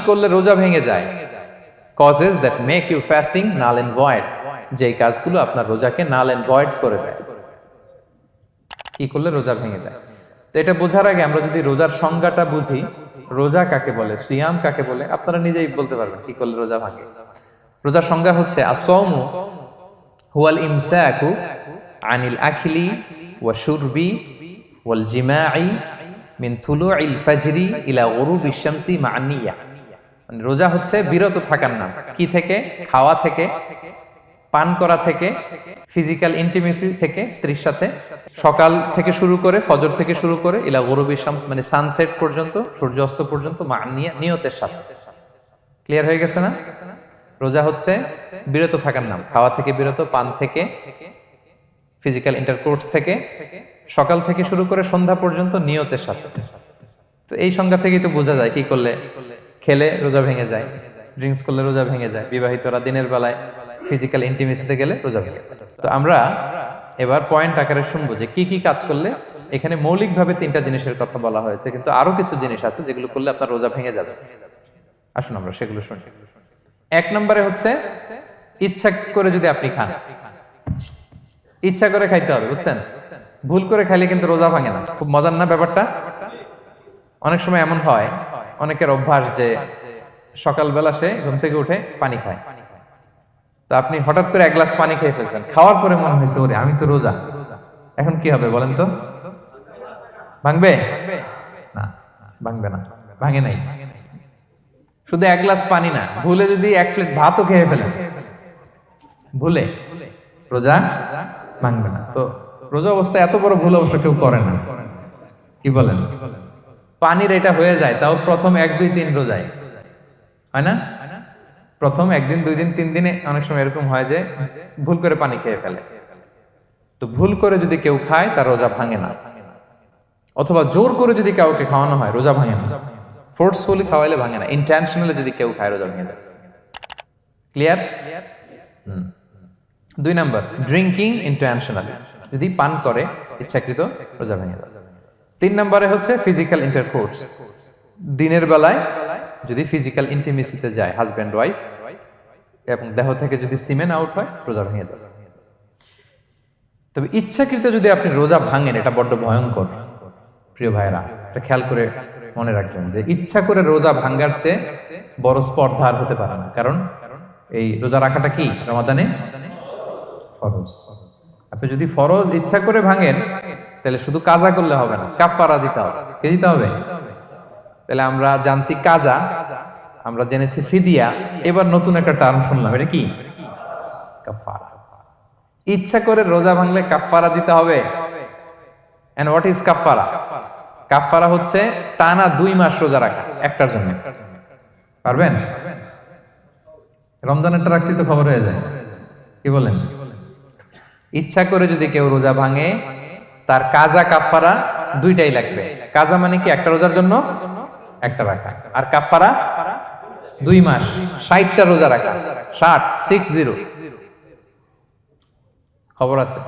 করলে রোজা ভেঙে যায়? Causes that make you fasting null and void, যে কাজগুলো আপনার রোজাকে নাল এন্ড ভয়েড করে দেয়। কি করলে রোজা ভেঙে যায়? তো এটা বোঝার আগে আমরা যদি রোজার সংজ্ঞাটা বুঝি, রোজা কাকে বলে, সিয়াম কাকে বলে, আপনারা নিজেই বলতে পারবেন কি করলে রোজা ভাঙে। রোজার সংজ্ঞা হচ্ছে আসওমু হুয়াল ইমসাকু আনিল আখলি ওয়া শুরবি ওয়াল জিমাই মিন তুলুইল ফাজরি ইলা গুরুবিশ শামসি মা'আন নিয়া। মানে রোজা হচ্ছে বিরত থাকার নাম। কি থেকে? খাওয়া থেকে, পান করা থেকে, ফিজিক্যাল ইন্টিমেসি থেকে স্ত্রীর সাথে, সকাল থেকে শুরু করে, ফজর থেকে শুরু করে ইলা গুরুবিশ শামস মানে সানসেট পর্যন্ত, সূর্য অস্ত পর্যন্ত, মা'আন নিয়া নিয়তের সাথে। ক্লিয়ার হয়ে গেছে না? রোজা হচ্ছে বিরত থাকার নাম। খাওয়া থেকে বিরত, পান থেকে, ফিজিক্যাল ইন্টারকোর্স থেকে, সকাল থেকে শুরু করে সন্ধ্যা পর্যন্ত নিয়তের সাথে। তো এই সংজ্ঞা থেকেই তো বোঝা যায় কি করলে, খেলে রোজা ভেঙে যায়, ড্রিঙ্কস করলে রোজা ভেঙে যায়, বিবাহিতরা দিনের বেলায় ফিজিক্যাল ইন্টিমেসিতে গেলে রোজা ভেঙে যায়। তো আমরা এবার পয়েন্ট আকারে শুনবো যে কি কি কাজ করলে। এখানে মৌলিকভাবে 3টা জিনিসের কথা বলা হয়েছে, কিন্তু আরো কিছু জিনিস আছে যেগুলো করলে আপনার রোজা ভেঙে যাবে। আসুন আমরা সেগুলো শুনি। 1 নম্বরে হচ্ছে ইচ্ছা করে যদি আপনি খান, ইচ্ছা করে খাইতে হবে, বুঝছেন? ভুল করে খাইলে কিন্তু রোজা ভাঙে না। খুব মজার না ব্যাপারটা? অনেক সময় এমন হয়, অনেকের অভ্যাস যে সকালবেলা সে ঘুম থেকে উঠে পানি খায়। তো আপনি হঠাৎ করে 1 গ্লাস পানি খেয়ে ফেলছেন, খাওয়ার পরে মনে হয়েছে ওরে আমি তো রোজা, এখন কি হবে বলেন তো? ভাঙবে না? ভাঙবে না, ভাঙে নাই। শুধু 1 গ্লাস পানি না, ভুলে যদি 1 প্লেট ভাতও খেয়ে ফেলেন, ভুলে, রোজা ভাঙবে না। তো রোজা অবস্থায় এত বড় ভুল অবশ্য কেউ করে না, কি বলেন? পানির এটা হয়ে যায়, তাও প্রথম 1, 2, 3 রোজায় হয় না? প্রথম 1 দিন, 2 দিন, 3 দিনে অনেক সময় এরকম হয় যে ভুল করে পানি খেয়ে ফেলে। তো ভুল করে যদি কেউ খায় তার রোজা ভাঙে না। অথবা জোর করে যদি কাউকে খাওয়ানো হয় রোজা ভাঙে না। ফোর্সফুলি খাওয়াইলে ভাঙে না, ইন্টেনশনালি যদি কেউ খায় রোজা ভেঙে যায়। ক্লিয়ার? 2 নাম্বার, ড্রিঙ্কিং ইন্টেনশনালি, যদি পান করে ইচ্ছাকৃত, রোজা ভেঙে যায়। 3 নম্বরে হচ্ছে ফিজিক্যাল ইন্টারকোর্স, দিনের বেলায় যদি ফিজিক্যাল ইন্টিমেসিতে যায় হাজব্যান্ড ওয়াইফ, এবং দেহ থেকে যদি সিমেন আউট হয় রোজা ভেঙে যায়। তবে ইচ্ছাকৃত যদি আপনি রোজা ভাঙেন, এটা বড্ড ভয়ঙ্কর প্রিয় ভাইরা। এটা খেয়াল করে মনে রাখবেন যে ইচ্ছা করে রোজা ভাঙার চেয়ে বড় স্পর্ধা আর হতে পারে না। কারণ এই রোজা রাখাটা কি রমাদানে ফরজ। আপনি যদি ফরজ ইচ্ছা করে ভাঙেন তাহলে শুধু কাজা করলে হবে না, কাফারা দিতে হবে। কে দিতে হবে? তাহলে আমরা জানছি কাজা, আমরা জেনেছি ফিদিয়া, এবার নতুন একটা টার্ম শুনলাম, এটা কি? কাফারা। ইচ্ছা করে রোজা ভাঙলে কাফারা দিতে হবে। এন্ড হোয়াট ইজ কাফারা? কাফারা হচ্ছে টানা 2 মাস রোজা রাখা একটার জন্য। পারবেন? রমজানেরটা রাখতে তো খবর হয়ে যায়, কি বলেন? ইচ্ছা করে যদি কেউ রোজা ভাঙে তার কাজা কাফারা 2টাই লাগবে। কাজা মানে কি? একটা রোজার জন্য একটা রাখা, আর কাফারা 2 মাস 60টা রোজা রাখা। 60 খবর আছে।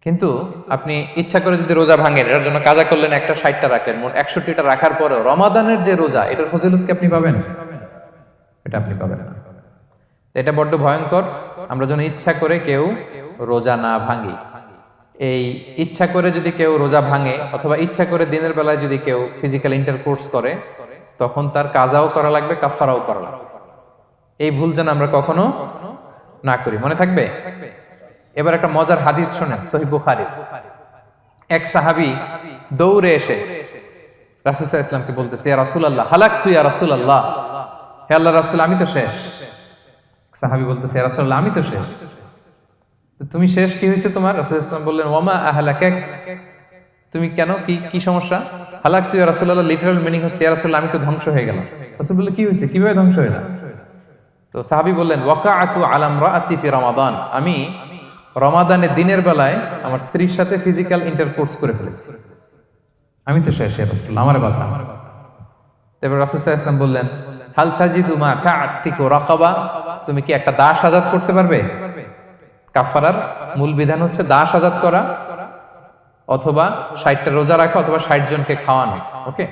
কিন্তু আপনি ইচ্ছা করে যদি রোজা ভাঙেন, এটার জন্য কাজা করলেন, একটা 60টা রাখলেন, মোট 61টা রাখার পরেও রমাদানের যে রোজা, এটার ফজিলত কি আপনি পাবেন? এটা আপনি পাবেন না। এটা বড্ড ভয়ঙ্কর। আমরা যেন ইচ্ছা করে কেউ রোজা না ভাঙি। এই ইচ্ছা করে যদি কেউ রোজা ভাঙে, অথবা ইচ্ছা করে দিনের বেলায় যদি কেউ ফিজিক্যাল ইন্টারকোর্স করে, তখন তার কাজাও করা লাগবে, কাফারাও করা লাগবে। এই ভুল যেন আমরা কখনো না করি, মনে থাকবে। এবার একটা মজার হাদিস শোনেন, সহিহ বুখারী। এক সাহাবী দৌড়ে এসে রাসূল সাল্লাল্লাহু আলাইহি ওয়াসাল্লামকে বলতেছে, ইয়া রাসূলুল্লাহ হালাকতু ইয়া রাসূলুল্লাহ, হে আল্লাহর রাসূল আমি তো শেষ। সাহাবী বলতেছে, ইয়া রাসূলুল্লাহ আমি তো শেষ। তুমি শেষ, কি হয়েছে তোমার? রাসূল সাল্লাল্লাহু আলাইহি ওয়াসাল্লাম বললেন, ওয়ামা আহলাকাক, তুমি কেন, কি সমস্যা? হালাকতু ইয়া রাসূলুল্লাহ লিটারাল মিনিং হচ্ছে, ইয়া রাসূলুল্লাহ আমি তো ধ্বংস হয়ে গেলাম। রাসূল বললেন, কি হয়েছে, কিভাবে ধ্বংস হইলা? তো সাহাবী বললেন, ওয়াকাআতু আলা ইমরাআতি ফি রমাদান, আমি রমাদানের দিনের বেলায় আমার স্ত্রীর সাথে ফিজিক্যাল ইন্টারকোর্স করে ফেলেছি, আমি তো শেষ, ইয়া রাসূলুল্লাহ আমার বাঁচান। তারপর রাসূল সাল্লাল্লাহু আলাইহি ওয়াসাল্লাম বললেন, হাল তাজিদু মা কা'তিকু রাকাবা, তুমি কি একটা দাস আজাদ করতে পারবে? কাফারার মূল বিধান হচ্ছে দাস আজাদ করা, অথবা 60টা রোজা রাখা, অথবা 60 জনকে খাওয়ানো। ওকে,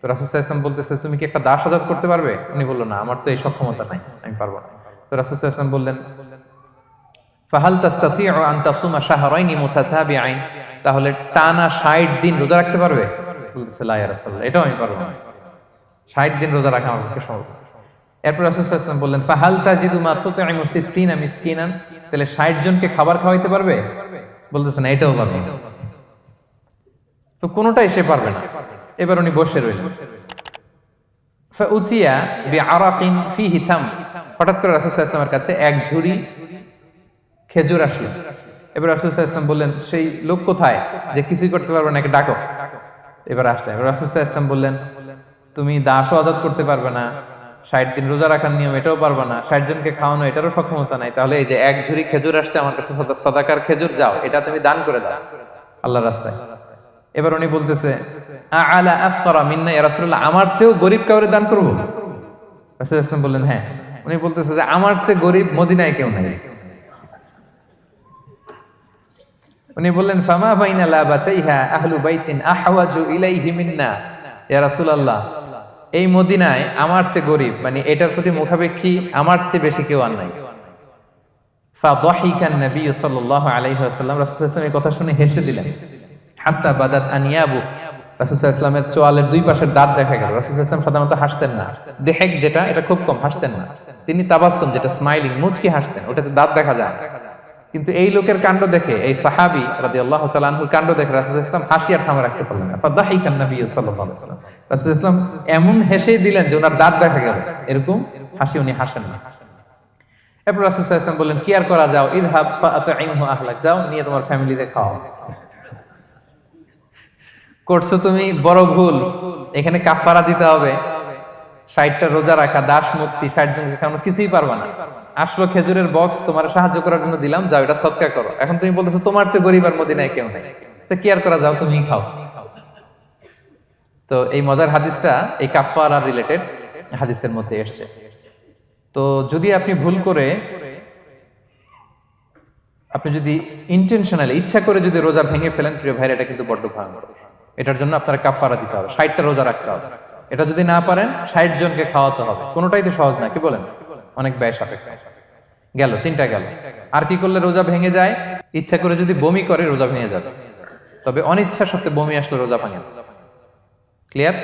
তো রাসূল সাল্লাল্লাহু আলাইহি ওয়াসাল্লাম বলতেছে তুমি কি একটা দাস আজাদ করতে পারবে? উনি বললো না, আমার তো এই সক্ষমতা নাই, আমি পারবো না। তো রাসূল সাল্লাল্লাহু আলাইহি ওয়াসাল্লাম বললেন ফাহাল তাস্তাতিউ আন তাসুমা শাহরাইন মুতাতাবিআইন, তাহলে টানা 60 দিন রোজা রাখতে পারবে? বলতেছে লা ইয়া রাসূলুল্লাহ, এটাও আমি পারবো না, 60 দিন রোজা রাখা আমার পক্ষে সম্ভব না। এরপর রাসূল সাল্লাল্লাহু আলাইহি ওয়াসাল্লাম বললেন ফাহাল তাজিদু মা তুতঈমু 60 মিসকিনান, তাহলে 60 জনকে খাবার খাওয়াইতে পারবে? বলতেছে না, এটাও পারবে না। তো কোনোটাই সে পারবে না। এবার উনি বসে রইলেন। ফাউতিয়া বিআরাকিন ফিহি তাম, হঠাৎ করে রাসূল সাল্লাল্লাহু আলাইহি ওয়াসাল্লামের কাছে এক ঝুড়ি খেজুর আসলো। এবার রাসূল সাল্লাল্লাহু আলাইহি ওয়াসাল্লাম বললেন সেই লোক কোথায় যে কিছুই করতে পারবে না, একে ডাকো। এবার আসলে এবার রাসূল সাল্লাল্লাহু আলাইহি ওয়াসাল্লাম বললেন তুমি দাসও আজাদ করতে পারবে না, 60 দিন রোজা রাখার নিয়ম এটাও পারবে না, 60 জনকে খাওয়ানো এটারও সক্ষমতা নাই, তাহলে এই যে এক ঝুড়ি খেজুর আসছে আমার কাছে, সাদাকার খেজুর, যাও এটা তুমি দান করে দাও আল্লাহর রাস্তায়। এবার উনি বলতেছে আলা আফকারা মিন্না ইয়া রাসূলুল্লাহ, আমার চেয়েও গরীব কাউরে দান করব? রাসূল সাল্লাল্লাহু আলাইহি ওয়াসাল্লাম বললেন হ্যাঁ। উনি বলতেছে যে আমার চেয়ে গরীব মদিনায় কেউ নাই। উনি বললেন ফামা বাইনা লাবাতাইহা আহলু বাইতিন আহওয়াজু ইলাইহি মিন্না ইয়া রাসূলুল্লাহ, এই মদিনায় আমার চেয়ে গরীব, মানে এটার প্রতি মুখাপেক্ষী আমার চেয়ে বেশি কেউ আর নাই। ফাদাহিকান নবী সাল্লাল্লাহু আলাইহি ওয়াসাল্লাম, রাসূল সাল্লাল্লাহু আলাইহি ওয়াসাল্লাম এই কথা শুনে হেসে দিলেন। হাত্তা বাদাত আনিয়াবু, রাসূল সাল্লাল্লাহু আলাইহি ওয়াসাল্লামের চোয়ালের দুই পাশের দাঁত দেখা গেল। রাসূল সাল্লাল্লাহু আলাইহি ওয়াসাল্লাম সাধারণত হাসতেন না, দেহেক যেটা এটা খুব কম হাসতেন না, তিনি তাবাসসুম যেটা স্মাইলিং মুচকি হাসতেন, ওটাতে দাঁত দেখা যায়। কিন্তু এই লোকের কাণ্ড দেখে, এই সাহাবী রাদিয়াল্লাহু তাআলা আনহুর কাণ্ড দেখে রাসূল সাল্লাল্লাহু আলাইহি ওয়াসাল্লাম হাসি আর থামা রাখতে পারলেন না। ফাদাহিকান নবী সাল্লাল্লাহু আলাইহি ওয়াসাল্লাম, রাসূল সাল্লাল্লাহু আলাইহি ওয়াসাল্লাম এমন হেসেই দিলেন যে ওনার দাঁত দেখা গেল, এরকম হাসি উনি হাসেন না। এরপর রাসূল সাল্লাল্লাহু আলাইহি ওয়াসাল্লাম বললেন কি আর করা, যাও ইযহাব ফাআতঈমহু আহলাক, যাও নিয়ে তোমার ফ্যামিলিতে খাওয়াও। করছো তুমি বড় ভুল, এখানে কাফারা দিতে হবে, 60টা রোজা রাখা, দাস মুক্তি, 60 জনকে খাওয়ানো, কিছুই পারবা না। আসলো খেজুরের বক্স, তোমার সাহায্য করার জন্য দিলাম, যাও এটা সদকা করো। এখন তুমি বলতেছো তোমার চেয়ে গরীব আর মদিনায় কেউ নেই, তো কি আর করা, যাও তুমি খাও। তো এই মজার হাদিসটা এই কাফারা রিলেটেড হাদিসের মধ্যে এসছে। তো যদি আপনি ভুল করে, আপনি যদি ইন্টেনশনালি ইচ্ছা করে যদি রোজা ভেঙে ফেলেন, প্রিয় ভাইরা, এটা কিন্তু বড্ড ভয়ঙ্কর। এটার জন্য আপনার কাফারা দিতে হবে, 60টা রোজা রাখতে হবে। এটা যদি না পারেন 60 জনকে খাওয়াতে হবে। কোনোটাই তো সহজ না, কি বলেন? অনেক ব্যয় সাপেক্ষ। গেল 3টা গেল। আর কি করলে রোজা ভেঙে যায়? ইচ্ছা করে যদি বমি করে রোজা ভেঙে যাবে, তবে অনিচ্ছা সত্ত্বে বমি আসলে রোজা ভাঙে। ক্লিয়ার?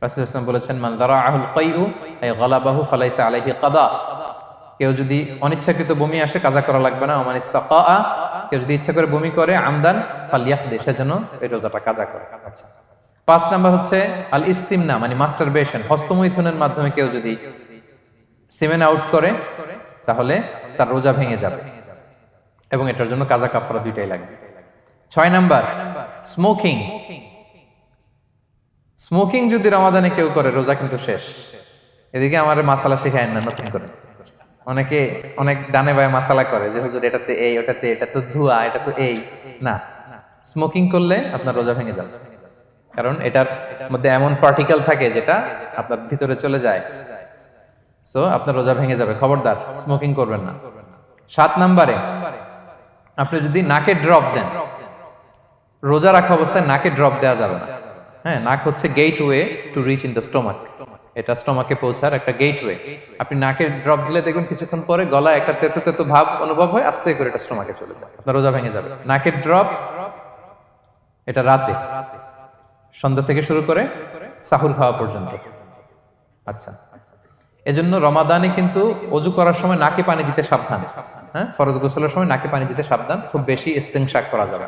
রাসূল সাল্লাল্লাহু আলাইহি ওয়াসাল্লাম বলেছেন মান দারাআহুল কাইউ আই গালাবাহু ফালাইসা আলাইহি কাদা, কেউ যদি অনিচ্ছাকৃত বমি আসে কাজা করা লাগবে না। ওমান ইস্তাকা, কেউ যদি ইচ্ছা করে বমি করে আমদান ফালিয়াহদি, সেজন্য এই রোজাটা কাজা করে। আচ্ছা, 5 নাম্বার হচ্ছে আল ইস্তিমনা, মানে মাস্টারবেশন, হস্তমৈথুনের মাধ্যমে কেউ যদি সিমেন আউট করে তাহলে তার রোজা ভেঙে যাবে, এবং এটার জন্য কাজা কাফারা দুইটাই লাগবে। 6 নাম্বার স্মোকিং। স্মোকিং যদি রমাদানে কেউ করে রোজা কিন্তু শেষ। এদিকে আমার মাসালা শেখায় না নতুন করে, অনেকে অনেক ডানে বায়ে মাসালা করে যে হুজুর এটাতে এই, ওটাতে এটা তো ধোঁয়া, এটা তো এই না। স্মোকিং করলে আপনার রোজা ভেঙে যাবে, কারণ এটার মধ্যে এমন পার্টিকেল থাকে যেটা আপনার ভিতরে চলে যায়, সো আপনার রোজা ভেঙে যাবে। খবরদার স্মোকিং করবেন না। 7 নাম্বারে আপনি যদি নাকে ড্রপ দেন, রোজা রাখা অবস্থায় নাকে ড্রপ দেওয়া যাবে না। হ্যাঁ, নাক হচ্ছে gateway to reach in the stomach, এটা স্টোমাকে পৌঁছার একটা গেটওয়ে। আপনি নাকে ড্রপ দিলে দেখুন কিছুক্ষণ পরে গলায় একটা তেতো তেতো ভাব অনুভব হয়, আস্তে করে এটা স্টোমাকে চলে যায়, আপনার রোজা ভেঙে যাবে। নাকের ড্রপ এটা রাতে, সন্ধ্যা থেকে শুরু করে সাহুর খাওয়া পর্যন্ত। আচ্ছা, এজন্য রমাদানে কিন্তু ওযু করার সময় নাকে পানি দিতে সাবধান। হ্যাঁ, ফরজ গোসলের সময় নাকে পানি দিতে সাবধান, খুব বেশি ইস্তেনশাক করা যাবে।